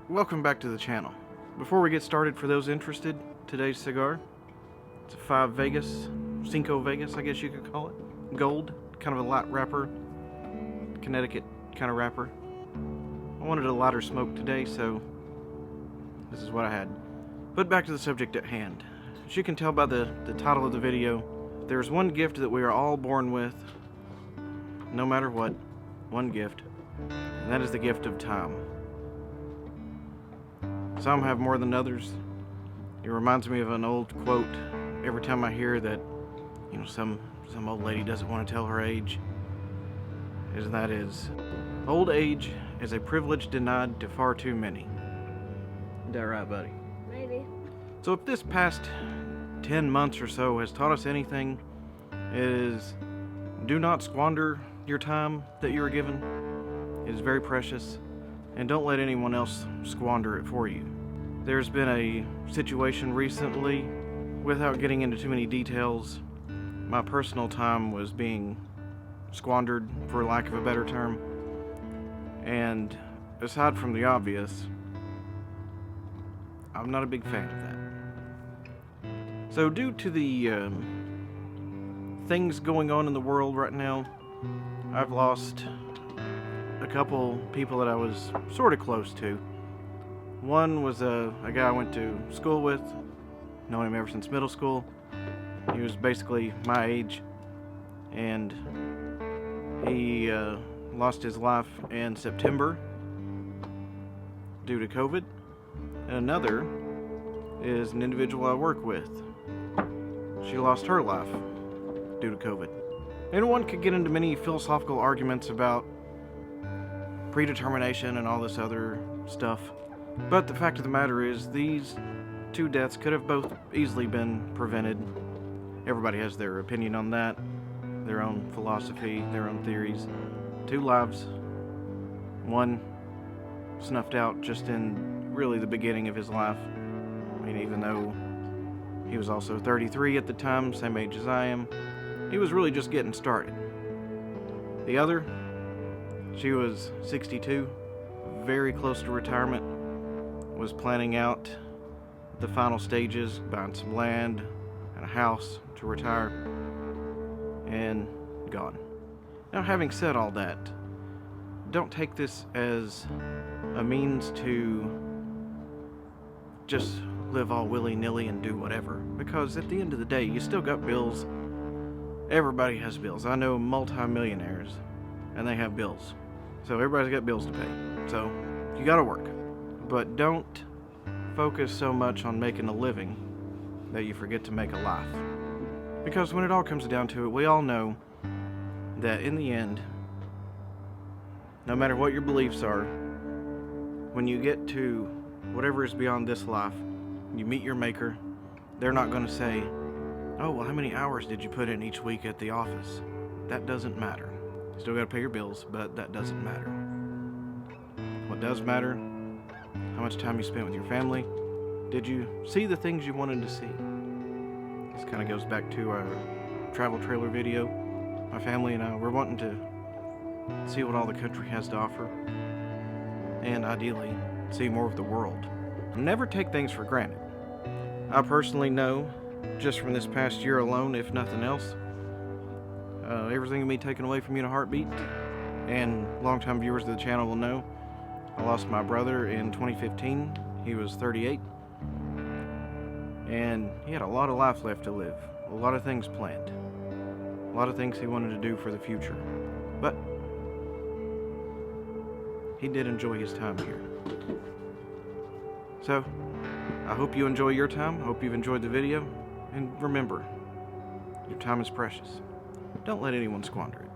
Welcome back to the channel. Before we get started, for those interested, today's cigar, it's a 5 Vegas, Cinco Vegas, I guess you could call it. Gold, kind of a light wrapper, Connecticut kind of wrapper. I wanted a lighter smoke today, so this is what I had. But back to the subject at hand. As you can tell by the title of the video, there's one gift that we are all born with, no matter what, one gift, and that is the gift of time. Some have more than others. It reminds me of an old quote every time I hear that, you know, some old lady doesn't want to tell her age. And that is, old age is a privilege denied to far too many. Is that right, buddy? Maybe. So if this past 10 months or so has taught us anything, it is do not squander your time that you are given. It is very precious. And don't let anyone else squander it for you. There's been a situation recently, without getting into too many details, my personal time was being squandered, for lack of a better term. And aside from the obvious, I'm not a big fan of that. So due to the things going on in the world right now, I've lost a couple people that I was sort of close to. One was a guy I went to school with, known him ever since middle school. He was basically my age, and he lost his life in September due to COVID. And another is an individual I work with. She lost her life due to COVID. And one could get into many philosophical arguments about predetermination and all this other stuff. But the fact of the matter is, these two deaths could have both easily been prevented. Everybody has their opinion on that, their own philosophy, their own theories. 2 lives, one snuffed out just in really the beginning of his life. I mean, even though he was also 33 at the time, same age as I am, he was really just getting started. The other, she was 62, very close to retirement, was planning out the final stages, buying some land and a house to retire, and gone. Now, having said all that, don't take this as a means to just live all willy-nilly and do whatever, because at the end of the day, you still got bills. Everybody has bills. I know multi-millionaires, and they have bills. So everybody's got bills to pay. So you gotta work. But don't focus so much on making a living that you forget to make a life. Because when it all comes down to it, we all know that in the end, no matter what your beliefs are, when you get to whatever is beyond this life, you meet your maker, they're not gonna say, oh, well, how many hours did you put in each week at the office? That doesn't matter. You still gotta pay your bills, but that doesn't matter. What does matter, how much time you spent with your family. Did you see the things you wanted to see? This kind of goes back to our travel trailer video. My family and I were wanting to see what all the country has to offer, and ideally, see more of the world. Never take things for granted. I personally know, just from this past year alone, if nothing else, everything will be taken away from you in a heartbeat. And longtime viewers of the channel will know I lost my brother in 2015. He was 38, and he had a lot of life left to live, a lot of things planned, a lot of things he wanted to do for the future. But he did enjoy his time here. So I hope you enjoy your time. I hope you've enjoyed the video. And remember, your time is precious. Don't let anyone squander it.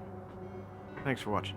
Thanks for watching.